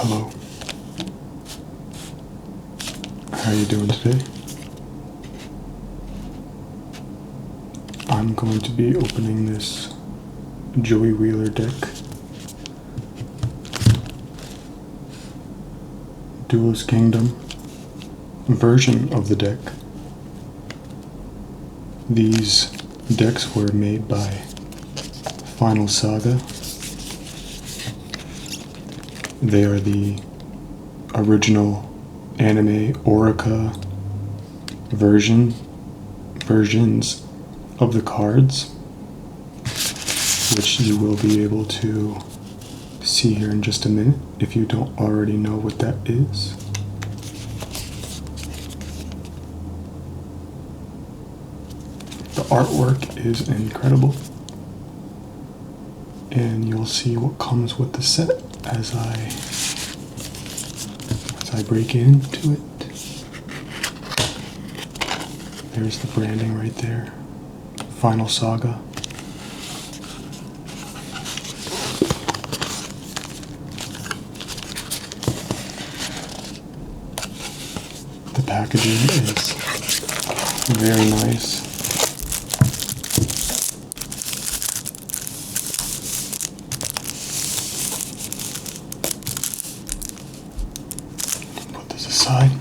Hello. How are you doing today? I'm going to be opening this Joey Wheeler deck. Duelist Kingdom version of the deck. These decks were made by Final Saga. They are the original anime orica versions of the cards, which you will be able to see here in just a minute if you don't already know what that is. The artwork is incredible, and you'll see what comes with the set as I break into it. There's the branding right there. Final Saga. The packaging is very nice. Put this aside.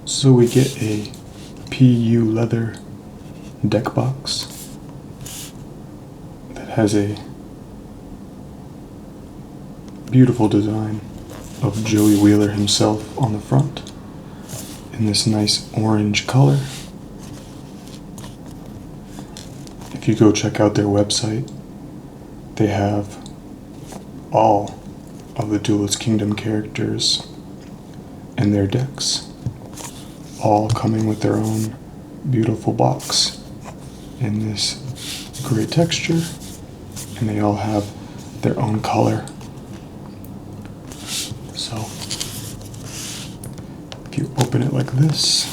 So we get a PU leather deck box that has a beautiful design of Joey Wheeler himself on the front in this nice orange color. If you go check out their website, they have all of the Duelist Kingdom characters and their decks, all coming with their own beautiful box in this great texture, and they all have their own color. So if you open it like this,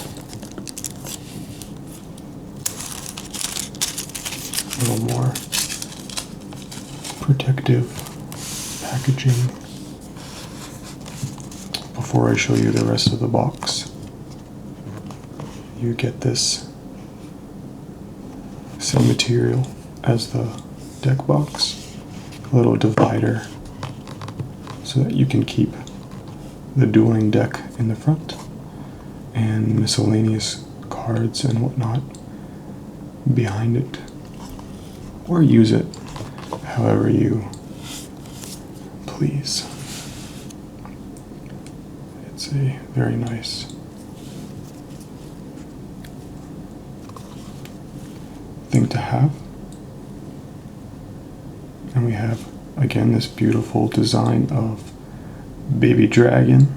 a little more protective packaging before I show you the rest of the box. You get this same material as the deck box, a little divider so that you can keep the dueling deck in the front and miscellaneous cards and whatnot behind it, or use it however you please. It's a very nice thing to have. And we have again this beautiful design of baby dragon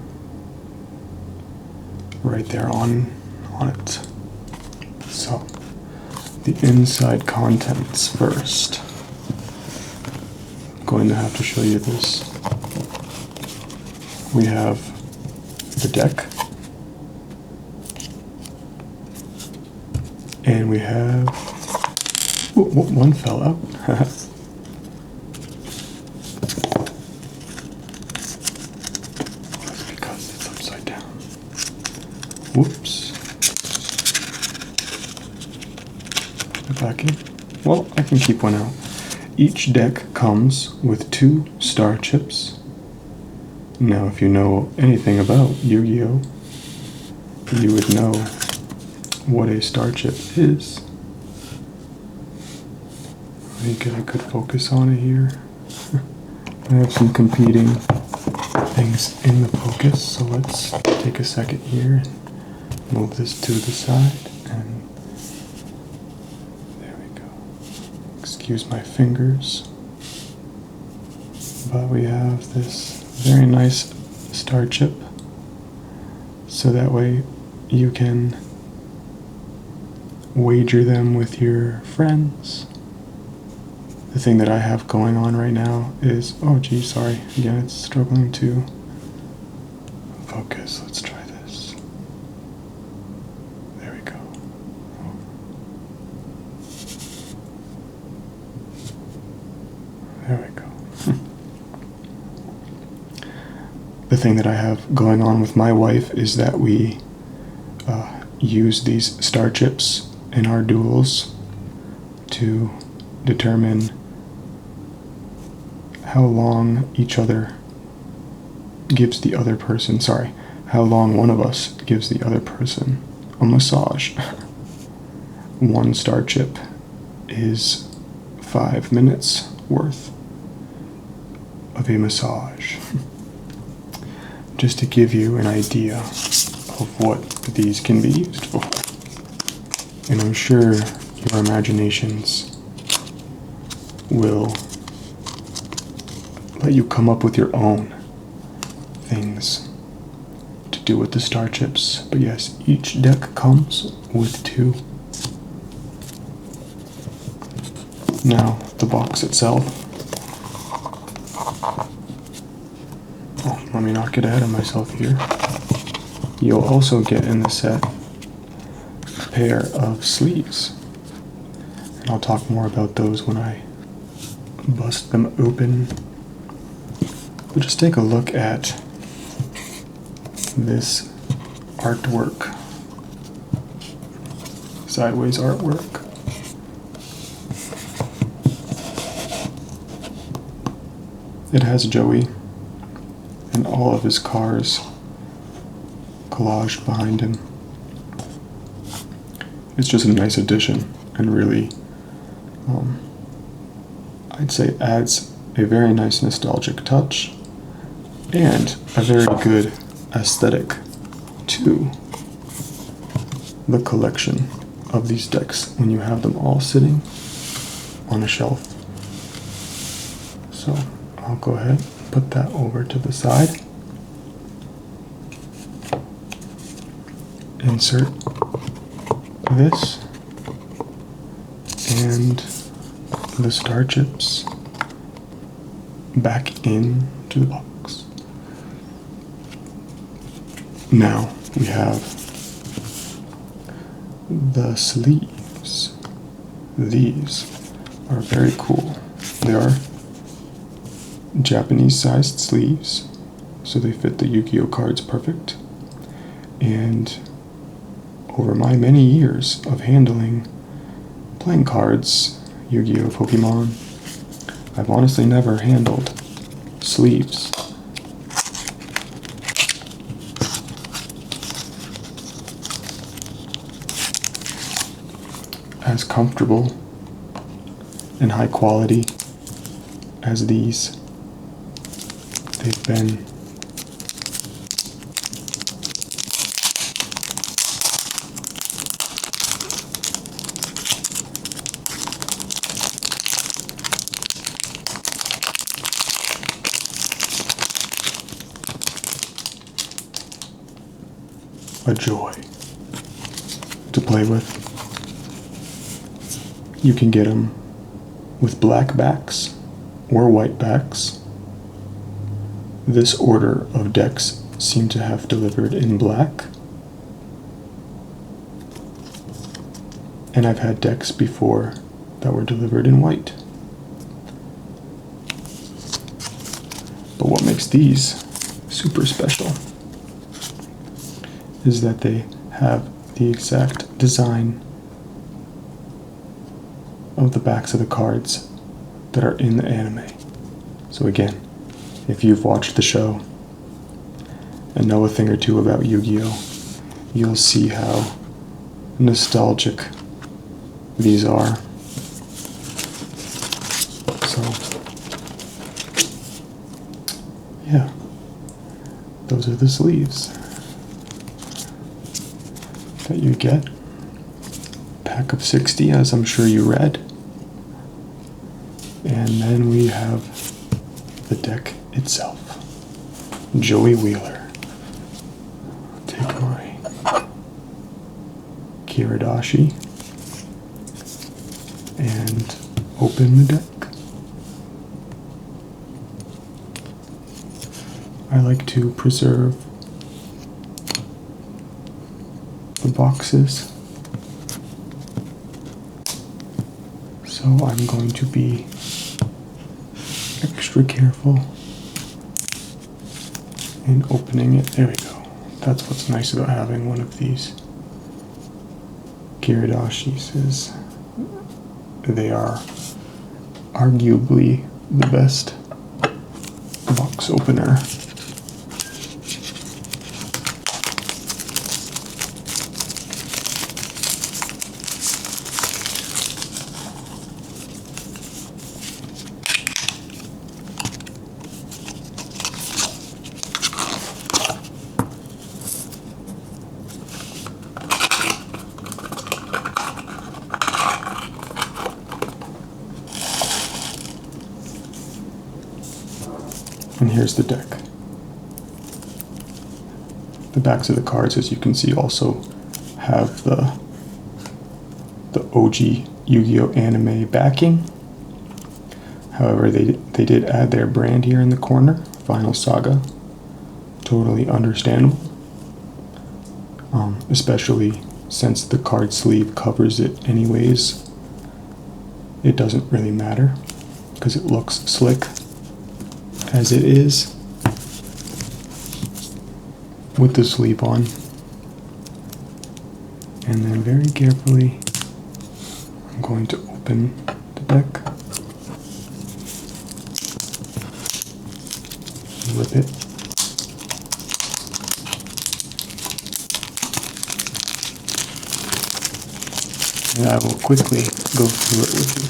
right there on it. So the inside contents first. I'm going to have to show you this. We have the deck, and we have one fell out. That's because it's upside down. Whoops. Put it back in. Well, I can keep one out. Each deck comes with 2 star chips. Now, if you know anything about Yu-Gi-Oh, you would know what a star chip is. Let me get a good focus on it here. I have some competing things in the focus, so let's take a second here and move this to the side. And there we go. Excuse my fingers. But we have this very nice star chip. So that way you can wager them with your friends. The thing that I have going on right now is, oh geez, sorry, again it's struggling to focus. Let's try this. There we go. There we go. The thing that I have going on with my wife is that we use these star chips in our duels to determine how long each other gives the other person, how long one of us gives the other person a massage. One star chip is 5 minutes worth of a massage. Just to give you an idea of what these can be used for. And I'm sure your imaginations will let you come up with your own things to do with the star chips. But yes, each deck comes with 2. Now, the box itself. Oh, let me not get ahead of myself here. You'll also get in the set a pair of sleeves. And I'll talk more about those when I bust them open. But just take a look at this artwork. Sideways artwork. It has Joey and all of his cars collaged behind him. It's just a nice addition and really, I'd say adds a very nice nostalgic touch and a very good aesthetic to the collection of these decks when you have them all sitting on a shelf. So I'll go ahead and put that over to the side. Insert this and the star chips back into the box. Now we have the sleeves. These are very cool. They are Japanese sized sleeves, so they fit the Yu-Gi-Oh cards perfect. And over my many years of handling playing cards, Yu-Gi-Oh, Pokemon, I've honestly never handled sleeves. As comfortable and high quality as these. They've been a joy to play with. You can get them with black backs or white backs. This order of decks seem to have delivered in black. And I've had decks before that were delivered in white. But what makes these super special is that they have the exact design of the backs of the cards that are in the anime. So again, if you've watched the show and know a thing or two about Yu-Gi-Oh, you'll see how nostalgic these are. So, yeah, those are the sleeves that you get pack of 60, as I'm sure you read. And then we have the deck itself. Joey Wheeler. Take my Kiradashi and open the deck. I like to preserve the boxes, so I'm going to be extra careful in opening it. There we go. That's what's nice about having one of these Kiradashis, is they are arguably the best box opener. And here's the deck. The backs of the cards, as you can see, also have the OG Yu-Gi-Oh! Anime backing. However, they did add their brand here in the corner, Final Saga. Totally understandable. Especially since the card sleeve covers it anyways. It doesn't really matter because it looks slick as it is with the sleeve on. And then very carefully I'm going to open the deck, rip it, and I will quickly go through it with you.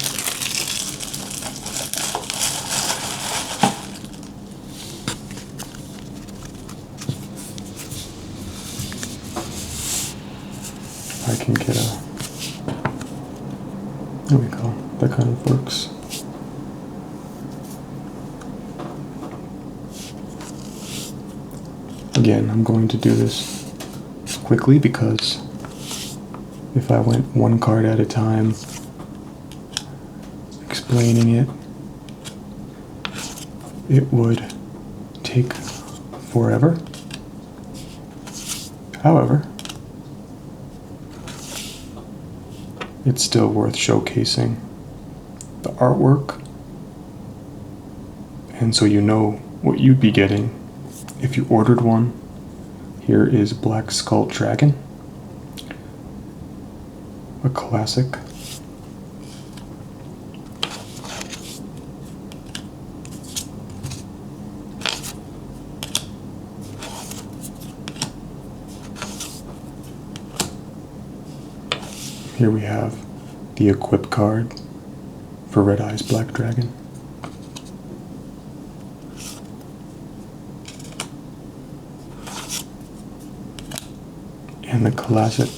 I can get there we go, that kind of works. Again, I'm going to do this quickly because if I went one card at a time explaining it, it would take forever. However, it's still worth showcasing the artwork, and so you know what you'd be getting if you ordered one. Here is Black Skull Dragon, a classic. Here we have the equip card for Red Eyes Black Dragon. And the classic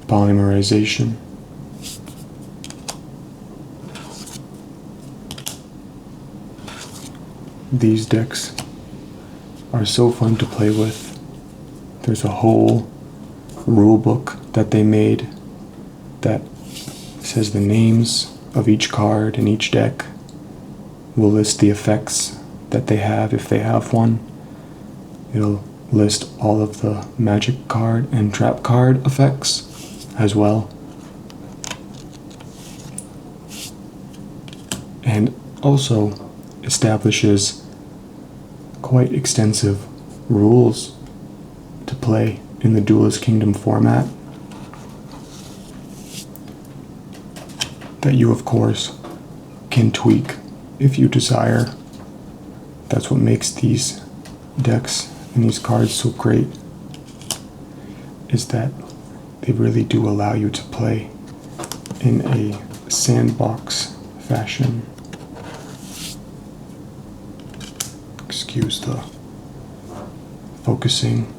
polymerization. These decks are so fun to play with. There's a whole rule book that they made that says the names of each card in each deck. Will list the effects that they have if they have one. It'll list all of the magic card and trap card effects as well. And also establishes quite extensive rules to play in the Duelist Kingdom format that you, of course, can tweak if you desire. That's what makes these decks and these cards so great, is that they really do allow you to play in a sandbox fashion. Excuse the focusing.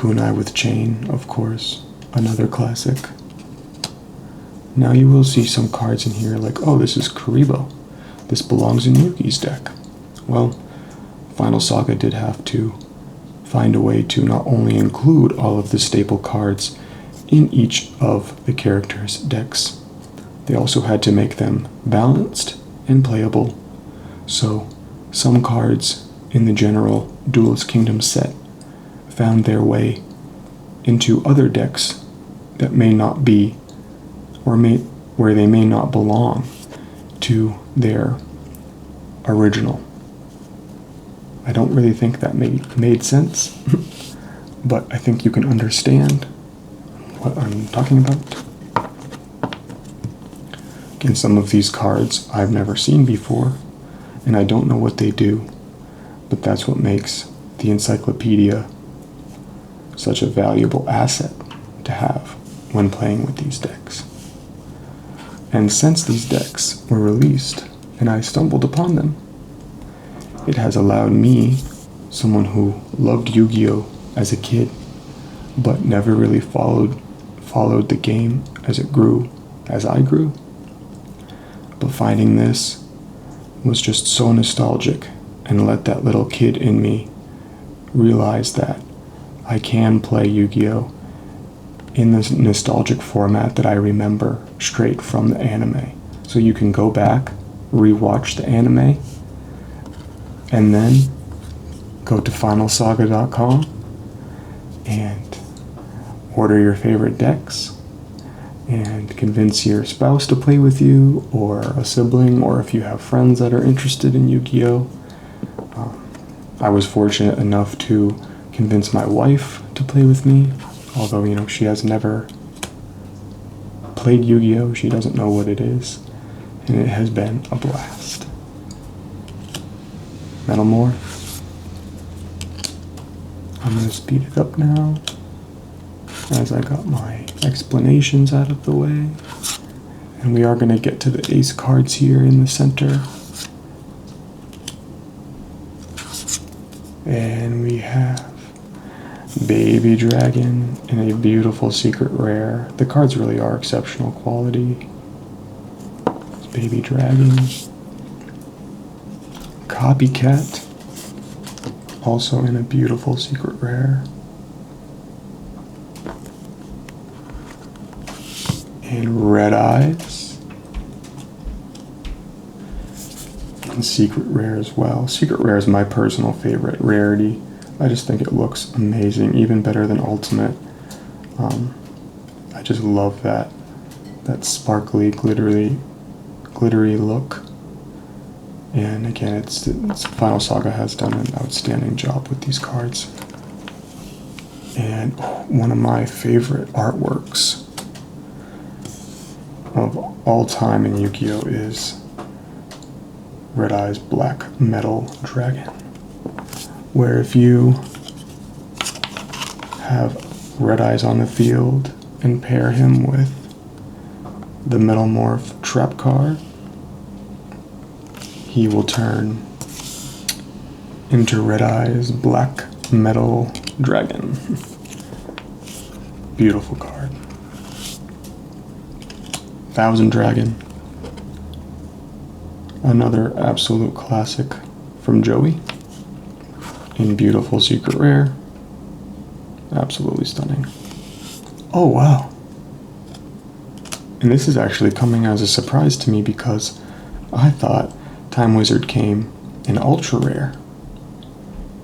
Kunai with Chain, of course, another classic. Now you will see some cards in here like, oh, this is Karibo. This belongs in Yuki's deck. Well, Final Saga did have to find a way to not only include all of the staple cards in each of the characters' decks, they also had to make them balanced and playable. So some cards in the general Duelist Kingdom set found their way into other decks that may not be, or where they may not belong to their original. I don't really think that made sense, but I think you can understand what I'm talking about. Again, some of these cards I've never seen before, and I don't know what they do, but that's what makes the encyclopedia such a valuable asset to have when playing with these decks. And since these decks were released and I stumbled upon them, it has allowed me, someone who loved Yu-Gi-Oh as a kid, but never really followed the game as it grew, as I grew. But finding this was just so nostalgic and let that little kid in me realize that I can play Yu-Gi-Oh in this nostalgic format that I remember straight from the anime. So you can go back, rewatch the anime, and then go to finalsaga.com and order your favorite decks and convince your spouse to play with you, or a sibling, or if you have friends that are interested in Yu-Gi-Oh. I was fortunate enough to convince my wife to play with me, although, she has never played Yu-Gi-Oh! She doesn't know what it is, and it has been a blast. Metal Morph. I'm going to speed it up now, as I got my explanations out of the way. And we are going to get to the ace cards here in the center. And we have Baby Dragon and a beautiful secret rare. The cards really are exceptional quality. It's Baby Dragon. Copycat, also in a beautiful secret rare. And Red Eyes. And secret rare as well. Secret rare is my personal favorite rarity. I just think it looks amazing, even better than Ultimate. I just love that sparkly, glittery look. And again, it's Final Saga has done an outstanding job with these cards. And one of my favorite artworks of all time in Yu-Gi-Oh! Is Red Eyes Black Metal Dragon, where if you have Red Eyes on the field and pair him with the Metal Morph trap card, he will turn into Red Eyes Black Metal Dragon. Beautiful card. Thousand Dragon. Another absolute classic from Joey. In beautiful secret rare. Absolutely stunning. Oh, wow. And this is actually coming as a surprise to me because I thought Time Wizard came in ultra rare.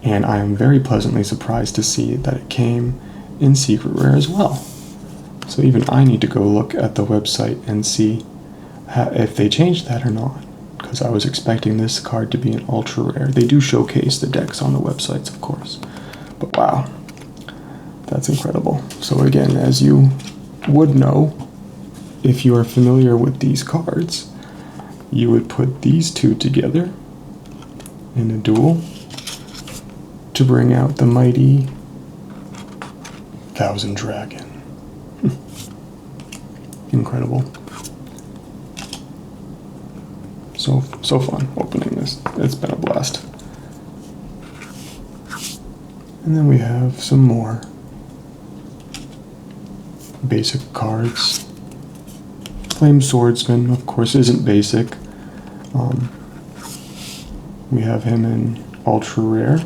And I am very pleasantly surprised to see that it came in secret rare as well. So even I need to go look at the website and see if they changed that or not, because I was expecting this card to be an ultra rare. They do showcase the decks on the websites, of course, but wow, that's incredible. So again, as you would know, if you are familiar with these cards, you would put these two together in a duel to bring out the mighty Thousand Dragon. Incredible. So fun opening this. It's been a blast. And then we have some more basic cards. Flame Swordsman, of course, isn't basic. We have him in ultra rare.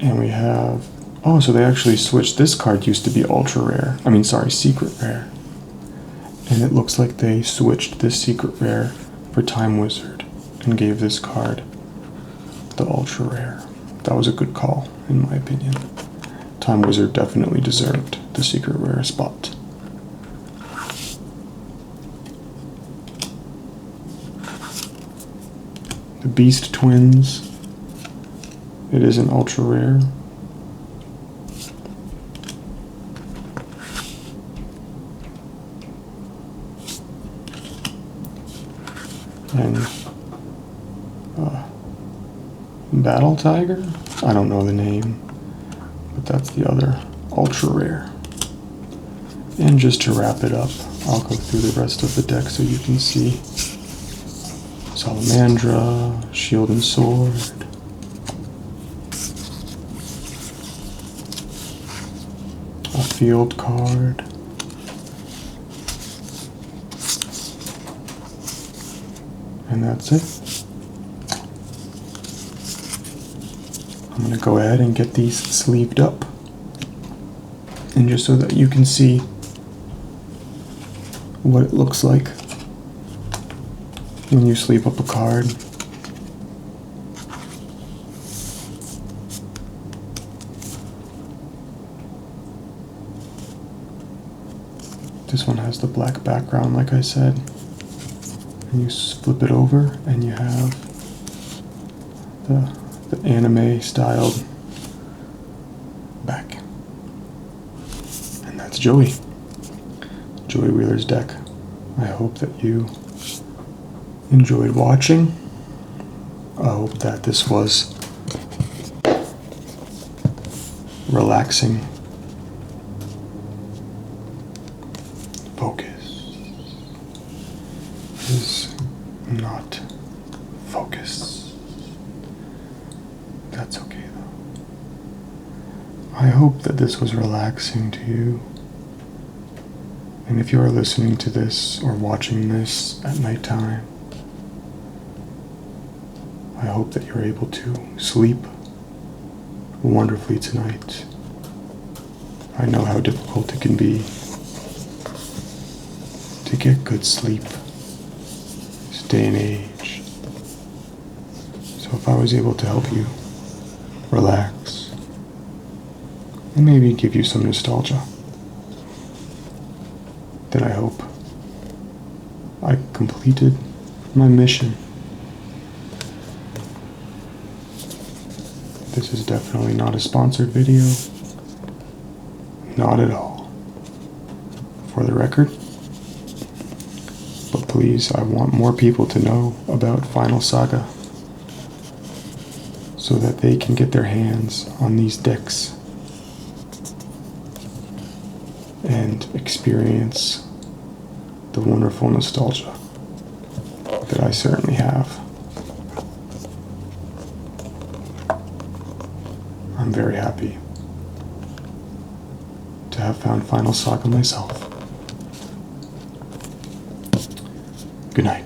And we have, oh, so they actually switched. This card used to be ultra rare. I mean, sorry, secret rare. And it looks like they switched this secret rare for Time Wizard and gave this card the ultra rare. That was a good call, in my opinion. Time Wizard definitely deserved the secret rare spot. The Beast Twins. It is an ultra rare. And Battle Tiger? I don't know the name, but that's the other ultra rare. And just to wrap it up, I'll go through the rest of the deck so you can see. Salamandra, Shield and Sword, a field card, and that's it. I'm going to go ahead and get these sleeved up, and just so that you can see what it looks like when you sleeve up a card. This one has the black background, like I said. And you flip it over and you have the anime styled back. And that's Joey Wheeler's deck. I hope that you enjoyed watching. I hope that this was relaxing. Focus is not focus. That's okay though. I hope that this was relaxing to you. And if you are listening to this or watching this at nighttime, I hope that you're able to sleep wonderfully tonight. I know how difficult it can be to get good sleep this day and age. So if I was able to help you relax and maybe give you some nostalgia, then I hope I completed my mission. This is definitely not a sponsored video. Not at all. For the record. But please, I want more people to know about Final Saga so that they can get their hands on these decks and experience the wonderful nostalgia that I certainly have. I'm very happy to have found Final Saga myself. Good night.